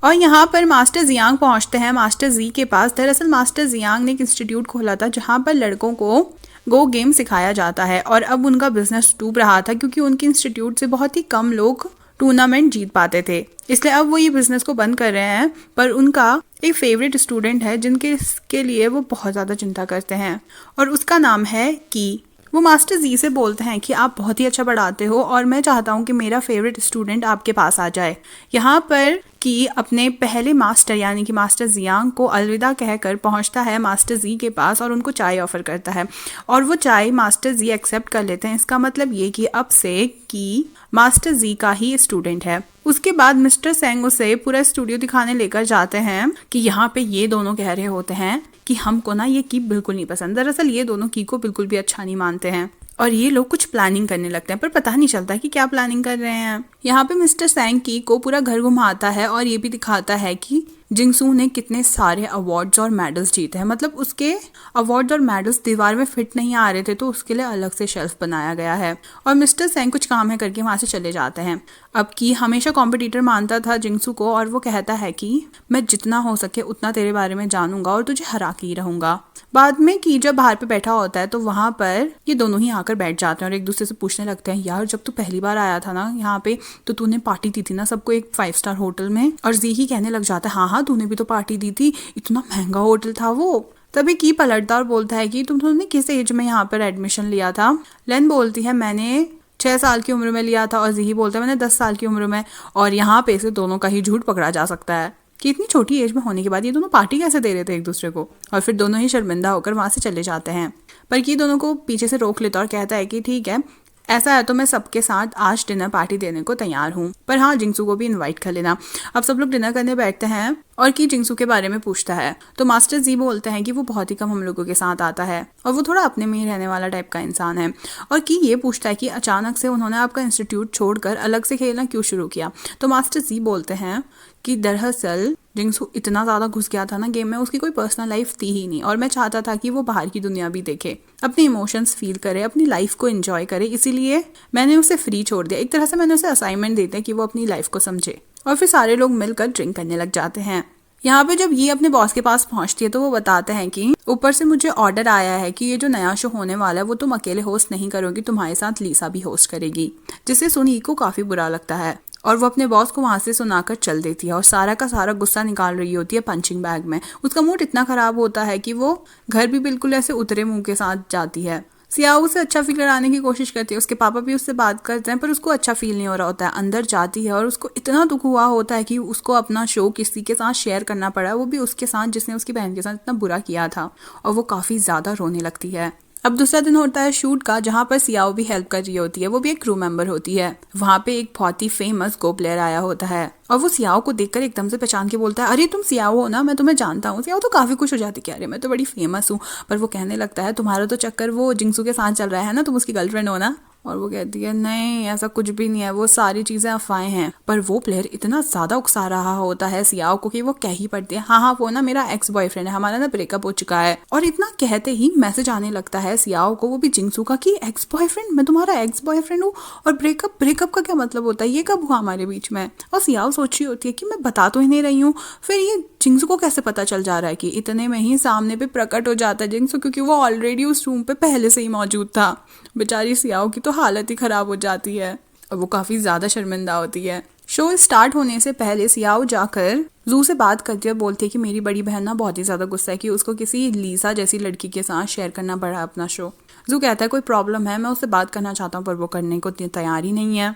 और यहाँ पर मास्टर जियांग पहुंचते हैं मास्टर जी के पास। दरअसल मास्टर जियांग ने एक इंस्टीट्यूट खोला था जहाँ पर लड़कों को गो गेम सिखाया जाता है, और अब उनका बिजनेस डूब रहा था क्योंकि उनके इंस्टीट्यूट से बहुत ही कम लोग टूर्नामेंट जीत पाते थे। इसलिए अब वो ये बिजनेस को बंद कर रहे हैं। पर उनका एक फेवरेट स्टूडेंट है जिनके के लिए वो बहुत ज़्यादा चिंता करते हैं, और उसका नाम है की। वो मास्टर जी से बोलते हैं कि आप बहुत ही अच्छा पढ़ाते हो और मैं चाहता हूँ कि मेरा फेवरेट स्टूडेंट आपके पास आ जाए। यहाँ पर कि अपने पहले मास्टर यानी कि मास्टर जियांग को अलविदा कहकर पहुंचता है मास्टर जी के पास और उनको चाय ऑफर करता है, और वो चाय मास्टर जी एक्सेप्ट कर लेते हैं। इसका मतलब ये कि अब से कि मास्टर जी का ही स्टूडेंट है। उसके बाद मिस्टर सेंग उसे पूरा स्टूडियो दिखाने लेकर जाते हैं कि यहाँ पे ये दोनों कह रहे होते हैं कि हमको ना ये की बिल्कुल नहीं पसंद। दरअसल ये दोनों की को बिल्कुल भी अच्छा नहीं मानते हैं और ये लोग कुछ प्लानिंग करने लगते हैं, पर पता नहीं चलता कि क्या प्लानिंग कर रहे हैं। यहाँ पे मिस्टर सैंग की को पूरा घर घुमाता है और ये भी दिखाता है कि जिंगसू ने कितने सारे अवार्ड्स और मेडल्स जीते हैं। मतलब उसके अवार्ड्स और मेडल्स दीवार में फिट नहीं आ रहे थे तो उसके लिए अलग से शेल्फ बनाया गया है। और मिस्टर सैंग कुछ काम है करके वहां से चले जाते हैं। अब की हमेशा कॉम्पिटिटर मानता था जिंगसू को, और वो कहता है कि मैं जितना हो सके उतना तेरे बारे में जानूंगा और तुझे हरा के ही रहूंगा। बाद में की जब बाहर पे बैठा होता है तो वहां पर ये दोनों ही आकर बैठ जाते हैं और एक दूसरे से पूछने लगते हैं, यार जब तू पहली बार आया था ना यहाँ पे तो तूने पार्टी दी थी ना सबको एक 5 स्टार होटल में। और जी ही कहने लग जाता है, हाँ हाँ तूने भी तो पार्टी दी थी, इतना महंगा होटल था वो। तभी की पलटता और बोलता है कि तुमने किस एज में यहाँ पर एडमिशन लिया था। लेन बोलती है मैंने 6 साल की उम्र में लिया था, और जी बोलता है मैंने 10 साल की उम्र में। और यहाँ पे से दोनों का ही झूठ पकड़ा जा सकता है कि इतनी छोटी एज में होने के बाद ये दोनों पार्टी कैसे दे रहे थे एक दूसरे को। और फिर दोनों ही शर्मिंदा होकर वहां से चले जाते हैं। पर की दोनों को पीछे से रोक लेता और कहता है कि ठीक है ऐसा है तो मैं सबके साथ आज डिनर पार्टी देने को तैयार हूँ, पर हाँ जिंगसू को भी इनवाइट कर लेना। अब सब लोग डिनर करने बैठते हैं और की जिंगसू के बारे में पूछता है तो मास्टर जी बोलते हैं कि वो बहुत ही कम हम लोगों के साथ आता है और वो थोड़ा अपने में ही रहने वाला टाइप का इंसान है। और की ये पूछता है कि अचानक से उन्होंने आपका इंस्टीट्यूट छोड़कर अलग से खेलना क्यों शुरू किया। तो मास्टर जी बोलते हैं कि दरअसल जिंगसू इतना ज़्यादा घुस गया था ना गेम में, उसकी कोई पर्सनल लाइफ थी ही नहीं, और मैं चाहता था कि वो बाहर की दुनिया भी देखे, अपने इमोशंस फील करे, अपनी लाइफ को एंजॉय करे, इसीलिए मैंने उसे फ्री छोड़ दिया। एक तरह से मैंने उसे असाइनमेंट देते हैं कि वो अपनी लाइफ को समझे। और फिर सारे लोग मिलकर ड्रिंक करने लग जाते हैं। यहाँ पे जब ये अपने बॉस के पास पहुंचती है तो वो बताते हैं कि ऊपर से मुझे ऑर्डर आया है कि ये जो नया शो होने वाला है वो तुम अकेले होस्ट नहीं करोगी, तुम्हारे साथ लीसा भी होस्ट करेगी। जिसे सुनी को काफी बुरा लगता है और वो अपने बॉस को वहां से सुनाकर चल देती है और सारा का सारा गुस्सा निकाल रही होती है पंचिंग बैग में। उसका मूड इतना खराब होता है कि वो घर भी बिल्कुल ऐसे उतरे मुंह के साथ जाती है। सियाओ उसे अच्छा फील कराने की कोशिश करती है, उसके पापा भी उससे बात करते हैं पर उसको अच्छा फील नहीं हो रहा होता है। अंदर जाती है और उसको इतना दुख हुआ होता है कि उसको अपना शो किसी के साथ शेयर करना पड़ा, वो भी उसके साथ जिसने उसकी बहन के साथ इतना बुरा किया था, और वो काफी ज्यादा रोने लगती है। अब दूसरा दिन होता है शूट का जहाँ पर सियाओ भी हेल्प कर रही होती है, वो भी एक क्रू मेंबर होती है। वहाँ पे एक बहुत ही फेमस गो प्लेयर आया होता है और वो सियाओ को देखकर एकदम से पहचान के बोलता है, अरे तुम सियाओ हो ना, मैं तुम्हें जानता हूँ। सियाओ तो काफी खुश हो जाती है, अरे मैं तो बड़ी फेमस हूँ। पर वो कहने लगता है तुम्हारा तो चक्कर वो जिंगसू के साथ चल रहा है ना, तुम उसकी गर्लफ्रेंड हो ना। और वो कहती है नहीं ऐसा कुछ भी नहीं है, वो सारी चीजें अफवाहें हैं। पर वो प्लेयर इतना ज्यादा उकसा रहा होता है सियाओ को कि वो कह ही पड़ती है, हाँ हाँ वो ना मेरा एक्स बॉयफ्रेंड है, हमारा ना ब्रेकअप हो चुका है। और इतना कहते ही मैसेज आने लगता है सियाओ को, वो भी जिंगसू का, कि एक्स बॉयफ्रेंड, मैं तुम्हारा एक्स बॉयफ्रेंड हूँ। और ब्रेकअप का क्या मतलब होता है, ये कब हुआ हमारे बीच में। और सियाओ सोच रही होती है कि मैं बता तो ही नहीं रही हूँ, फिर ये जिंगसू को कैसे पता चल जा रहा है। कि इतने में ही सामने पे प्रकट हो जाता है जिंगसू, क्योंकि वो ऑलरेडी उस रूम पे पहले से ही मौजूद था। बेचारी सियाओ की तो हालत ही खराब हो जाती है और वो काफी ज्यादा शर्मिंदा होती है। शो स्टार्ट होने से पहले सियाओ जाकर जू से बात करती है और बोलती है कि मेरी बड़ी बहन ना बहुत ही ज्यादा गुस्सा है कि उसको किसी लीसा जैसी लड़की के साथ शेयर करना पड़ा अपना शो। जू कहता है कोई प्रॉब्लम है, मैं उससे बात करना चाहता हूँ, पर वो करने को तैयार ही नहीं है।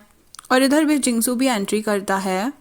और इधर भी जिंगसू भी एंट्री करता है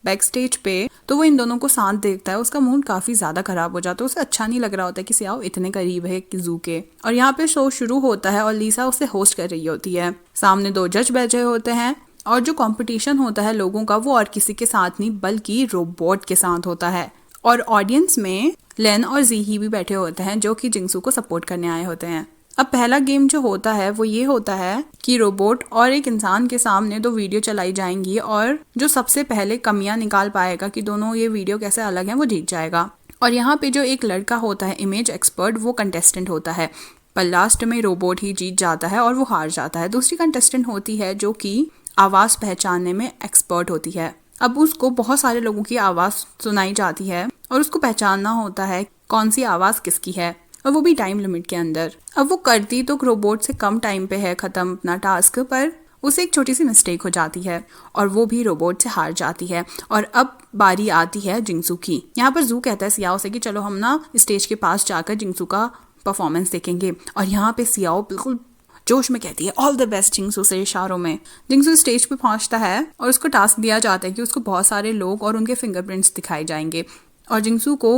बैक स्टेज पे, तो वो इन दोनों को साथ देखता है। उसका मूड काफी ज्यादा खराब हो जाता है, उसे अच्छा नहीं लग रहा होता है कि सियाओ इतने करीब है जू के। और यहाँ पे शो शुरू होता है और लीसा उसे होस्ट कर रही होती है। सामने 2 जज बैठे होते हैं और जो कंपटीशन होता है लोगों का वो और किसी के साथ नहीं बल्कि रोबोट के साथ होता है। और ऑडियंस में लेन और जीही भी बैठे होते हैं जो कि जिंगसू को सपोर्ट करने आए होते हैं। अब पहला गेम जो होता है वो ये होता है कि रोबोट और एक इंसान के सामने 2 वीडियो चलाई जाएंगी और जो सबसे पहले कमियां निकाल पाएगा कि दोनों ये वीडियो कैसे अलग हैं वो जीत जाएगा। और यहाँ पे जो एक लड़का होता है इमेज एक्सपर्ट, वो कंटेस्टेंट होता है, पर लास्ट में रोबोट ही जीत जाता है और वो हार जाता है। दूसरी कंटेस्टेंट होती है जो कि आवाज पहचानने में एक्सपर्ट होती है। अब उसको बहुत सारे लोगों की आवाज़ सुनाई जाती है और उसको पहचानना होता है कौन सी आवाज़ किसकी है, और वो भी टाइम लिमिट के अंदर। अब वो करती तो रोबोट से कम टाइम पे है ख़त्म अपना टास्क, पर उसे एक छोटी सी मिस्टेक हो जाती है और वो भी रोबोट से हार जाती है। और अब बारी आती है जिंगसू की। यहाँ पर जू कहता है सियाओ से कि चलो हम ना स्टेज के पास जाकर जिंगसू का परफॉर्मेंस देखेंगे। और यहाँ पे सियाओ बिल्कुल जोश में कहती है ऑल द बेस्ट जिंगसू से इशारों में। जिंगसू स्टेज पे पहुंचता है और उसको टास्क दिया जाता है कि उसको बहुत सारे लोग और उनके फिंगरप्रिंट्स दिखाए जाएंगे और जिंगसू को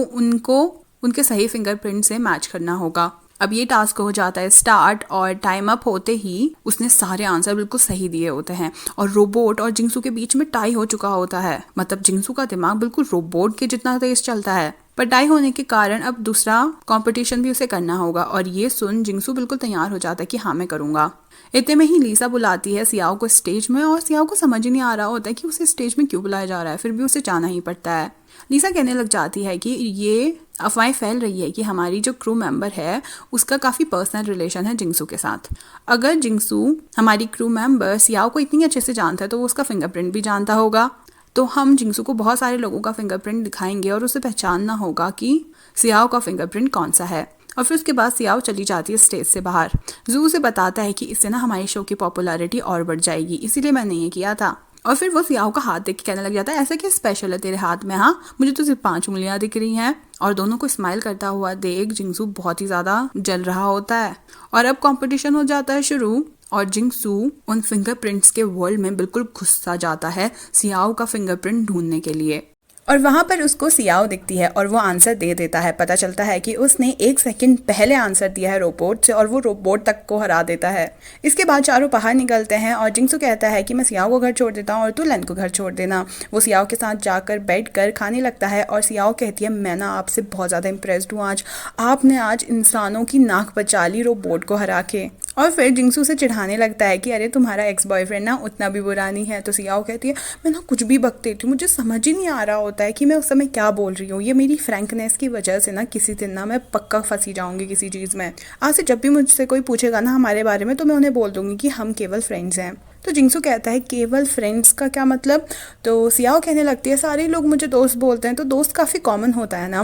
उनके सही फिंगरप्रिंट से मैच करना होगा। अब ये टास्क हो जाता है स्टार्ट और टाइम अप होते ही उसने सारे आंसर बिल्कुल सही दिए होते हैं और रोबोट और जिंगसू के बीच में टाई हो चुका होता है। मतलब जिंगसू का दिमाग बिल्कुल रोबोट के जितना तेज चलता है, पर टाई होने के कारण अब दूसरा कंपटीशन भी उसे करना होगा। और ये सुन जिंगसू बिल्कुल तैयार हो जाता है कि हाँ मैं करूंगा। इतने में ही लीसा बुलाती है सियाओ को स्टेज में और सियाओ को समझ ही नहीं आ रहा होता है कि उसे स्टेज में क्यों बुलाया जा रहा है, फिर भी उसे जाना ही पड़ता है। लीसा कहने लग जाती है कि ये अफवाहें फैल रही है कि हमारी जो क्रू मेंबर है उसका काफ़ी पर्सनल रिलेशन है जिंगसू के साथ। अगर जिंगसू हमारी क्रू मेंबर सियाओ को इतनी अच्छे से जानता है तो वो उसका फिंगरप्रिंट भी जानता होगा। तो हम जिंगसू को बहुत सारे लोगों का फिंगरप्रिंट दिखाएंगे और उसे पहचानना होगा कि सियाओ का फिंगरप्रिंट कौन सा है। और फिर उसके बाद सियाओ चली जाती है स्टेज से बाहर। जू से बताता है कि इससे ना हमारे शो की पॉपुलैरिटी और बढ़ जाएगी, इसीलिए मैंने ये किया था। और फिर वो सियाओ का हाथ देख के कहने लग जाता है ऐसा क्या स्पेशल है तेरे हाथ में, हाँ मुझे तो सिर्फ 5 उंगलियां दिख रही हैं। और दोनों को स्माइल करता हुआ देख जिंगसू बहुत ही ज्यादा जल रहा होता है। और अब कंपटीशन हो जाता है शुरू और जिंगसू उन फिंगरप्रिंट्स के वर्ल्ड में बिल्कुल घुस सा जाता है सियाओ का फिंगरप्रिंट ढूंढने के लिए। और वहां पर उसको सियाओ दिखती है और वो आंसर दे देता है। पता चलता है कि उसने 1 सेकंड पहले आंसर दिया है रोबोट से और वो रोबोट तक को हरा देता है। इसके बाद चारों बाहर निकलते हैं और जिंगसू कहता है कि मैं सियाओ को घर छोड़ देता हूँ और तू लन को घर छोड़ देना। वो सियाओ के साथ जाकर बैठकर खाने लगता है और सियाओ कहती है मैं ना आपसे बहुत ज़्यादा इम्प्रेस्ड हूँ, आज आपने आज इंसानों की नाक बचा ली रोबोट को हरा के। और फिर जिंगसू से चिढ़ाने लगता है कि अरे तुम्हारा एक्स बॉयफ्रेंड ना उतना भी बुरा नहीं है। तो सियाओ कहती है मैं ना कुछ भी बक देती हूँ, मुझे समझ ही नहीं आ रहा होता है कि मैं उस समय क्या बोल रही हूँ। ये मेरी फ्रैंकनेस की वजह से ना किसी दिन ना मैं पक्का फंसी जाऊंगी किसी चीज़ में। आज से जब भी मुझसे कोई पूछेगा ना हमारे बारे में तो मैं उन्हें बोल दूंगी कि हम केवल फ्रेंड्स हैं। तो जिंगसू कहता है केवल फ्रेंड्स का क्या मतलब। तो सियाओ कहने लगती है सारे लोग मुझे दोस्त बोलते हैं, तो दोस्त काफ़ी कॉमन होता है ना।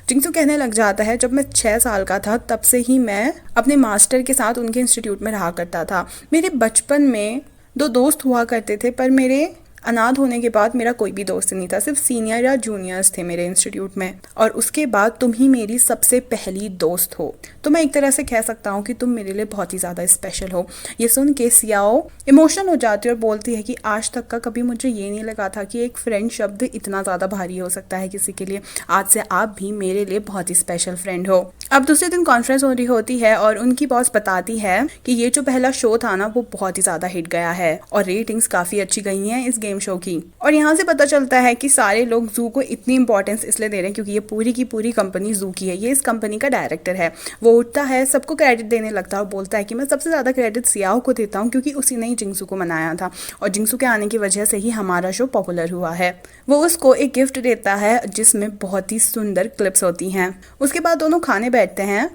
जिंगसू कहने लग जाता है जब मैं 6 साल का था तब से ही मैं अपने मास्टर के साथ उनके इंस्टीट्यूट में रहा करता था। मेरे बचपन में 2 दोस्त हुआ करते थे पर मेरे अनाथ होने के बाद मेरा कोई भी दोस्त नहीं था, सिर्फ सीनियर या जूनियर्स थे मेरे इंस्टीट्यूट में। और उसके बाद तुम ही मेरी सबसे पहली दोस्त हो, तो मैं एक तरह से कह सकता हूँ कि तुम मेरे लिए बहुत ही ज़्यादा स्पेशल हो। ये सुन के सियाओ इमोशनल हो जाती है और बोलती है कि आज तक का कभी मुझे ये नहीं लगा था कि एक फ्रेंड शब्द इतना ज़्यादा भारी हो सकता है किसी के लिए। आज से आप भी मेरे लिए बहुत ही स्पेशल फ्रेंड हो। अब दूसरे दिन कॉन्फ्रेंस हो रही होती है और उनकी बॉस बताती है कि ये जो पहला शो था ना वो बहुत ही ज़्यादा हिट गया है और रेटिंग्स काफ़ी अच्छी गई हैं इस गेम शो की। और यहाँ से पता चलता है कि सारे लोग जू को इतनी इंपॉर्टेंस इसलिए दे रहे हैं क्योंकि ये पूरी की पूरी कंपनी जू की है, ये इस कंपनी का डायरेक्टर है। वो उठता है, सबको क्रेडिट देने लगता है और बोलता है कि मैं सबसे ज़्यादा क्रेडिट सियाओ को देता हूँ क्योंकि उसी ने ही जिंगसू को मनाया था और जिंगसू के आने की वजह से ही हमारा शो पॉपुलर हुआ है। वो उसको एक गिफ्ट देता है जिसमें बहुत ही सुंदर क्लिप्स होती हैं। उसके बाद दोनों खाने बैठते हैं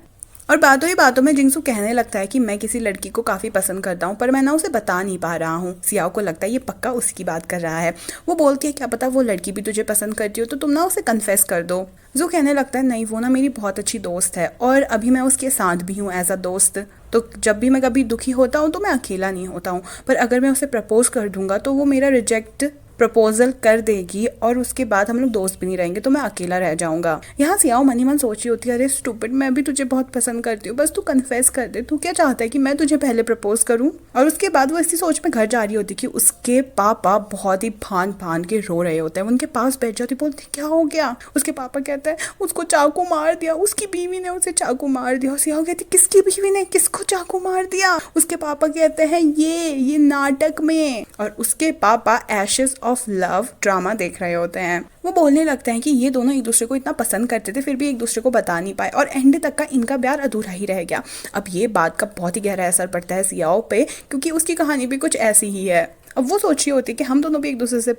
और बातों ही बातों में जिंगसू कहने लगता है कि मैं किसी लड़की को काफ़ी पसंद करता हूँ पर मैं ना उसे बता नहीं पा रहा हूँ। सियाओ को लगता है ये पक्का उसकी बात कर रहा है। वो बोलती है क्या पता वो लड़की भी तुझे पसंद करती हो तो तुम ना उसे कन्फेस कर दो। जू कहने लगता है नहीं वो ना मेरी बहुत अच्छी दोस्त है और अभी मैं उसके साथ भी हूँ एज अ दोस्त, तो जब भी मैं कभी दुखी होता हूँ तो मैं अकेला नहीं होता हूँ, पर अगर मैं उसे प्रपोज कर दूंगा तो वो मेरा रिजेक्ट प्रपोजल कर देगी और उसके बाद हम लोग दोस्त भी नहीं रहेंगे तो मैं अकेला रह जाऊंगा। यहाँ सियाओ मन ही मन सोच रही होती है अरे स्टूपिड मैं भी तुझे बहुत पसंद करती हूँ, बस तू कन्फेस कर दे, तू क्या चाहता है कि मैं तुझे पहले प्रपोज करूँ। और उसके बाद वो इसी सोच में घर जा रही होती कि उसके पापा बहुत ही फान फान के रो रहे होते हैं। उनके पास बैठ जाती, बोलती क्या हो गया। उसके पापा कहते हैं उसको चाकू मार दिया, उसकी बीवी ने उसे चाकू मार दिया। सियाओ कहती किसकी बीवी ने किसको चाकू मार दिया। उसके पापा कहते हैं ये नाटक में। और उसके पापा एशेस ऑफ लव ड्रामा देख रहे होते हैं। वो बोलने लगते हैं कि ये दोनों एक दूसरे को इतना पसंद करते थे फिर भी एक दूसरे को बता नहीं पाए और एंड तक का इनका प्यार अधूरा ही रह गया। अब ये बात का बहुत ही गहरा असर पड़ता है सियाओ पे क्योंकि उसकी कहानी भी कुछ ऐसी ही है। अब वो सोच रही होती है कि हम दोनों भी एक दूसरे से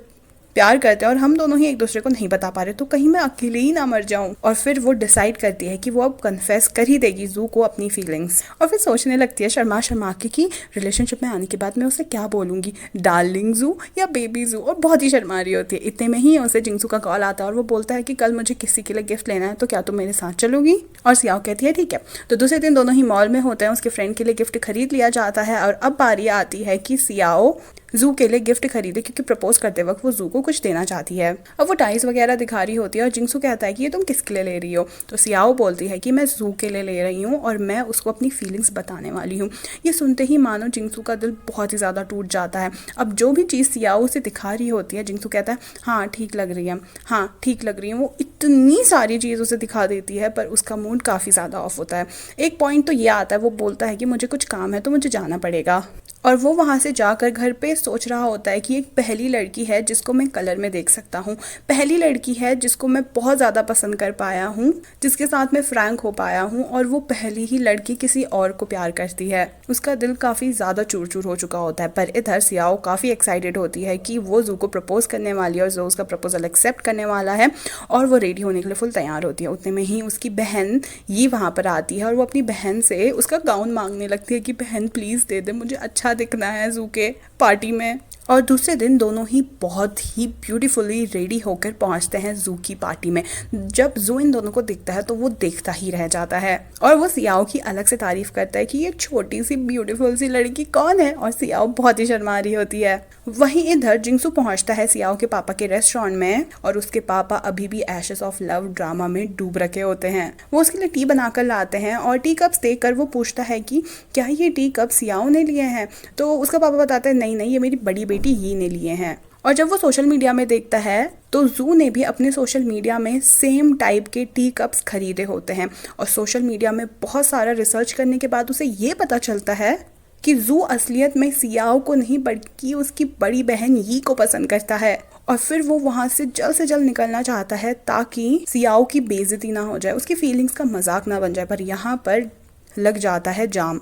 प्यार करते हैं और हम दोनों ही एक दूसरे को नहीं बता पा रहे, तो कहीं मैं अकेले ही ना मर जाऊं। और फिर वो डिसाइड करती है कि वो अब कन्फेस कर ही देगी जू को अपनी फीलिंग्स। और फिर सोचने लगती है शर्मा शर्मा के कि रिलेशनशिप में आने के बाद मैं उसे क्या बोलूंगी, डार्लिंग जू या बेबी जू। और बहुत ही शर्मा रही होती है। इतने में ही उसे जिंगसू का कॉल आता है और वो बोलता है कि कल मुझे किसी के लिए गिफ्ट लेना है, तो क्या तुम मेरे साथ चलोगी। और सियाओ कहती है ठीक है। तो दूसरे दिन दोनों ही मॉल में होते हैं, उसके फ्रेंड के लिए गिफ्ट खरीद लिया जाता है। और अब बारी आती है कि सियाओ जू के लिए गिफ्ट खरीदे, क्योंकि प्रपोज करते वक्त वो जू को कुछ देना चाहती है। अब वो टाइज वगैरह दिखा रही होती है और जिंगसू कहता है कि ये तुम किसके लिए ले रही हो। तो सियाओ बोलती है कि मैं जू के लिए ले रही हूँ और मैं उसको अपनी फीलिंग्स बताने वाली हूँ। ये सुनते ही मानो जिंगसू का दिल बहुत ही ज़्यादा टूट जाता है। अब जो भी चीज़ सियाओ उसे दिखा रही होती है, जिंगसू कहता है हाँ ठीक लग रही है, हाँ ठीक लग रही है। वो इतनी सारी चीज़ उसे दिखा देती है, पर उसका मूड काफ़ी ज़्यादा ऑफ होता है। एक पॉइंट तो ये आता है, वो बोलता है कि मुझे कुछ काम है तो मुझे जाना पड़ेगा। और वो वहाँ से जाकर घर पे सोच रहा होता है कि एक पहली लड़की है जिसको मैं कलर में देख सकता हूँ, पहली लड़की है जिसको मैं बहुत ज़्यादा पसंद कर पाया हूँ, जिसके साथ मैं फ्रैंक हो पाया हूँ, और वो पहली ही लड़की किसी और को प्यार करती है। उसका दिल काफ़ी ज़्यादा चूर चूर हो चुका होता है। पर इधर सियाओ काफ़ी एक्साइटेड होती है कि वो जू को प्रपोज करने वाली है और जो उसका प्रपोजल एक्सेप्ट करने वाला है, और वो रेडी होने के लिए फुल तैयार होती है। उतने में ही उसकी बहन ये वहाँ पर आती है और वो अपनी बहन से उसका गाउन मांगने लगती है कि बहन प्लीज़ दे दे, मुझे अच्छा दिखना है जू के पार्टी में। और दूसरे दिन दोनों ही बहुत ही ब्यूटीफुली रेडी होकर पहुंचते हैं जू की पार्टी में। जब जू इन दोनों को दिखता है तो वो देखता ही रह जाता है और वो सियाओ की अलग से तारीफ करता है कि ये छोटी सी ब्यूटीफुल सी लड़की कौन है, और सियाओ बहुत ही शर्मा रही होती है। वहीं इधर जिंगसू पहुंचता है सियाओ के पापा के रेस्टोरेंट में, और उसके पापा अभी भी एशेस ऑफ लव ड्रामा में डूब रखे होते हैं। वो उसके लिए टी बनाकर लाते हैं और टी कप्स देखकर वो पूछता है कि क्या ये टी कप सियाओ ने लिए हैं। तो उसका पापा बताता है नहीं नहीं, ये मेरी बड़ी बेटी ही ने लिए हैं। और जब वो सोशल मीडिया में देखता है तो जू ने भी अपने सोशल मीडिया में सेम टाइप के टी कप्स खरीदे होते हैं। और सोशल मीडिया में बहुत सारा रिसर्च करने के बाद उसे ये पता चलता है कि जू असलियत में सियाओ को नहीं बल्कि उसकी बड़ी बहन यी को पसंद करता है। और फिर वो वहाँ से जल्द निकलना चाहता है ताकि सियाओ की बेइज्जती ना हो जाए, उसकी फीलिंग्स का मजाक ना बन जाए। पर यहाँ पर लग जाता है जाम।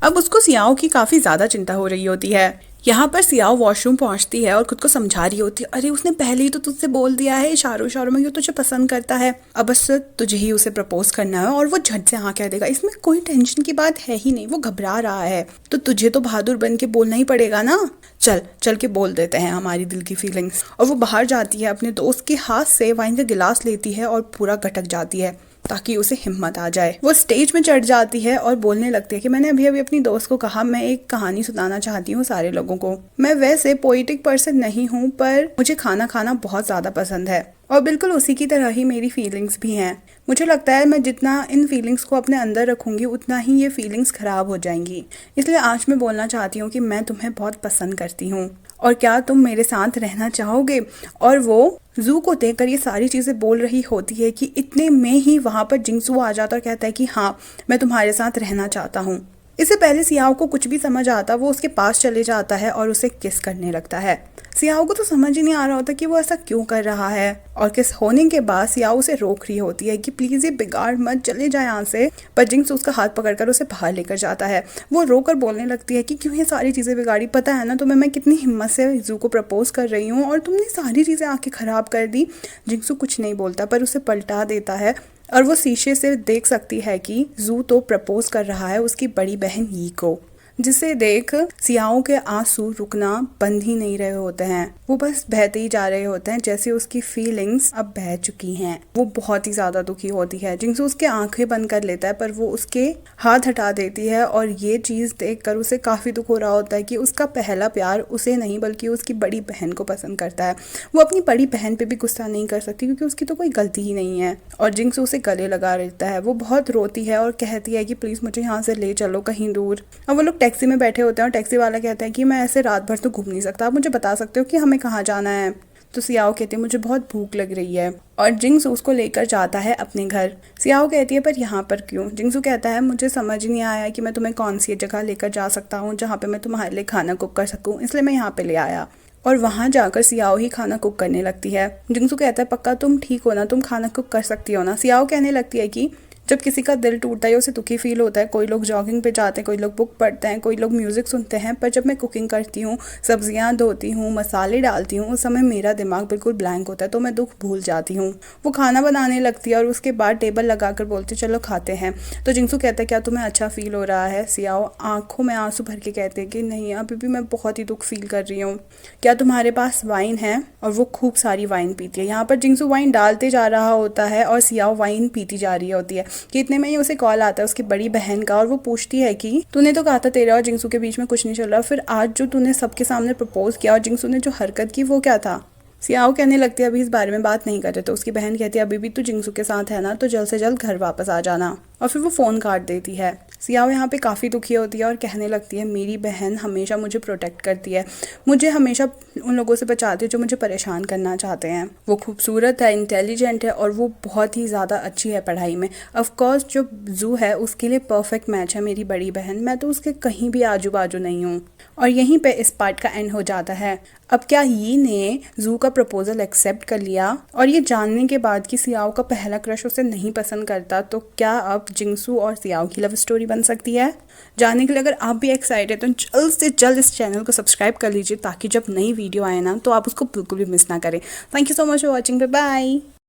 अब उसको सियाओ की काफ़ी ज़्यादा चिंता हो रही होती है। यहाँ पर सियाओ वॉशरूम पहुँचती है और खुद को समझा रही होती है, अरे उसने पहले ही तो तुझसे बोल दिया है इशारों इशारों में कि तुझे पसंद करता है, अब बस तुझे ही उसे प्रपोज करना है और वो झट से हाँ कह देगा। इसमें कोई टेंशन की बात है ही नहीं, वो घबरा रहा है तो तुझे तो बहादुर बन के बोलना ही पड़ेगा ना। चल के बोल देते हैं हमारी दिल की फीलिंग्स। और वो बाहर जाती है, अपने दोस्त के हाथ से वाइन का गिलास लेती है और पूरा गटक जाती है ताकि उसे हिम्मत आ जाए। वो स्टेज में चढ़ जाती है और बोलने लगती है कि मैंने अभी अभी अपनी दोस्त को कहा मैं एक कहानी सुनाना चाहती हूँ सारे लोगों को। मैं वैसे पोइटिक पर्सन नहीं हूँ, पर मुझे खाना खाना बहुत ज़्यादा पसंद है और बिल्कुल उसी की तरह ही मेरी फीलिंग्स भी हैं। मुझे लगता है मैं जितना इन फीलिंग्स को अपने अंदर रखूंगी उतना ही ये फीलिंग्स खराब हो जाएंगी। इसलिए आज मैं बोलना चाहती हूँ कि मैं तुम्हें बहुत पसंद करती हूँ और क्या तुम मेरे साथ रहना चाहोगे। और वो जू को देखकर ये सारी चीज़ें बोल रही होती है कि इतने में ही वहाँ पर जिंगसू आ जाता और कहता है कि हाँ मैं तुम्हारे साथ रहना चाहता हूँ। इससे पहले सियाओ को कुछ भी समझ आता वो उसके पास चले जाता है और उसे किस करने लगता है। सियाओ को तो समझ ही नहीं आ रहा होता कि वो ऐसा क्यों कर रहा है। और किस होने के बाद सियाओ उसे रोक रही होती है कि प्लीज़ ये बिगाड़ मत, चले जाए यहाँ से। पर जिंगसू उसका हाथ पकड़कर उसे बाहर लेकर जाता है। वो रोकर बोलने लगती है कि क्यों ये सारी चीज़ें बिगाड़ी, पता है ना तुम्हें मैं कितनी हिम्मत से जू को प्रपोज कर रही हूँ और तुमने सारी चीज़ें आके ख़राब कर दी। जिंगसू कुछ नहीं बोलता पर उसे पलटा देता है और वो शीशे से देख सकती है कि जू तो प्रपोज कर रहा है उसकी बड़ी बहन यी को, जिसे देख सियाओ के आंसू रुकना बंद ही नहीं रहे होते हैं। वो बस बहते ही जा रहे होते हैं जैसे उसकी फीलिंग्स अब बह चुकी हैं। वो बहुत ही ज़्यादा दुखी होती है। जिंगसू उसके आंखें बंद कर लेता है पर वो उसके हाथ हटा देती है और ये चीज़ देखकर उसे काफ़ी दुख हो रहा होता है कि उसका पहला प्यार उसे नहीं बल्कि उसकी बड़ी बहन को पसंद करता है। वो अपनी बड़ी बहन पे भी गुस्सा नहीं कर सकती क्योंकि उसकी तो कोई गलती ही नहीं है। और जिंगसू उसे गले लगा लेता है। वो बहुत रोती है और कहती है कि प्लीज़ मुझे यहाँ से ले चलो कहीं दूर। और वो लोग टैक्सी में बैठे होते हैं और टैक्सी वाला कहता है कि मैं ऐसे रात भर तो घूम नहीं सकता, आप मुझे बता सकते हो कि हमें कहाँ जाना है। तो सियाओ कहती है मुझे बहुत भूख लग रही है और जिंगसू उसको लेकर जाता है अपने घर। सियाओ कहती है पर यहाँ पर क्यों। जिंगसू कहता है मुझे समझ नहीं आया कि मैं तुम्हें कौन सी जगह लेकर जा सकता हूँ जहाँ पे मैं तुम्हारे लिए खाना कुक कर सकूँ, इसलिए मैं यहाँ पे ले आया। और वहाँ जाकर सियाओ ही खाना कुक करने लगती है। जिंगसू कहता है पक्का तुम ठीक हो ना, तुम खाना कुक कर सकती हो ना। सियाओ कहने लगती है कि जब किसी का दिल टूटता है, उसे दुखी फील होता है, कोई लोग जॉगिंग पे जाते हैं, कोई लोग बुक पढ़ते हैं, कोई लोग म्यूज़िक सुनते हैं, पर जब मैं कुकिंग करती हूँ, सब्जियाँ धोती हूँ, मसाले डालती हूँ, उस समय मेरा दिमाग बिल्कुल ब्लैंक होता है, तो मैं दुख भूल जाती हूँ। वो खाना बनाने लगती है और उसके बाद टेबल लगाकर बोलती है चलो खाते हैं। तो जिंगसू कहता है क्या तुम्हें अच्छा फील हो रहा है? सियाओ आंखों में आंसू भर के कहते हैं कि नहीं, अभी भी मैं बहुत ही दुख फील कर रही हूँ। क्या तुम्हारे पास वाइन है? और वो खूब सारी वाइन पीती है। यहाँ पर जिंगसू वाइन डालते जा रहा होता है और सियाओ वाइन पीती जा रही होती है कि इतने में ही उसे कॉल आता है उसकी बड़ी बहन का, और वो पूछती है कि तूने तो कहा था तेरे और जिंगसू के बीच में कुछ नहीं चल रहा, फिर आज जो तूने सबके सामने प्रपोज किया और जिंगसू ने जो हरकत की वो क्या था? सियाओ कहने लगती है अभी इस बारे में बात नहीं करे। तो उसकी बहन कहती है अभी भी तू जिंगसू के साथ है ना, तो जल्द से जल्द घर वापस आ जाना। और फिर वो फ़ोन काट देती है। सियाओ यहाँ पे काफ़ी दुखी होती है और कहने लगती है मेरी बहन हमेशा मुझे प्रोटेक्ट करती है, मुझे हमेशा उन लोगों से बचाती है जो मुझे परेशान करना चाहते हैं। वो खूबसूरत है, इंटेलिजेंट है और वो बहुत ही ज़्यादा अच्छी है पढ़ाई में। ऑफकोर्स जो जू है उसके लिए परफेक्ट मैच है मेरी बड़ी बहन, मैं तो उसके कहीं भी आजू बाजू नहीं हूँ। और यहीं पे इस पार्ट का एंड हो जाता है। अब क्या यी ने जू का प्रपोजल एक्सेप्ट कर लिया? और ये जानने के बाद कि सियाओ का पहला क्रश उसे नहीं पसंद करता, तो क्या अब जिंगसू और सियाओ की लव स्टोरी बन सकती है? जानने के लिए अगर आप भी एक्साइटेड हैं तो जल्द से जल्द इस चैनल को सब्सक्राइब कर लीजिए, ताकि जब नई वीडियो आए ना तो आप उसको बिल्कुल भी मिस ना करें। Thank you so much for watching, bye bye.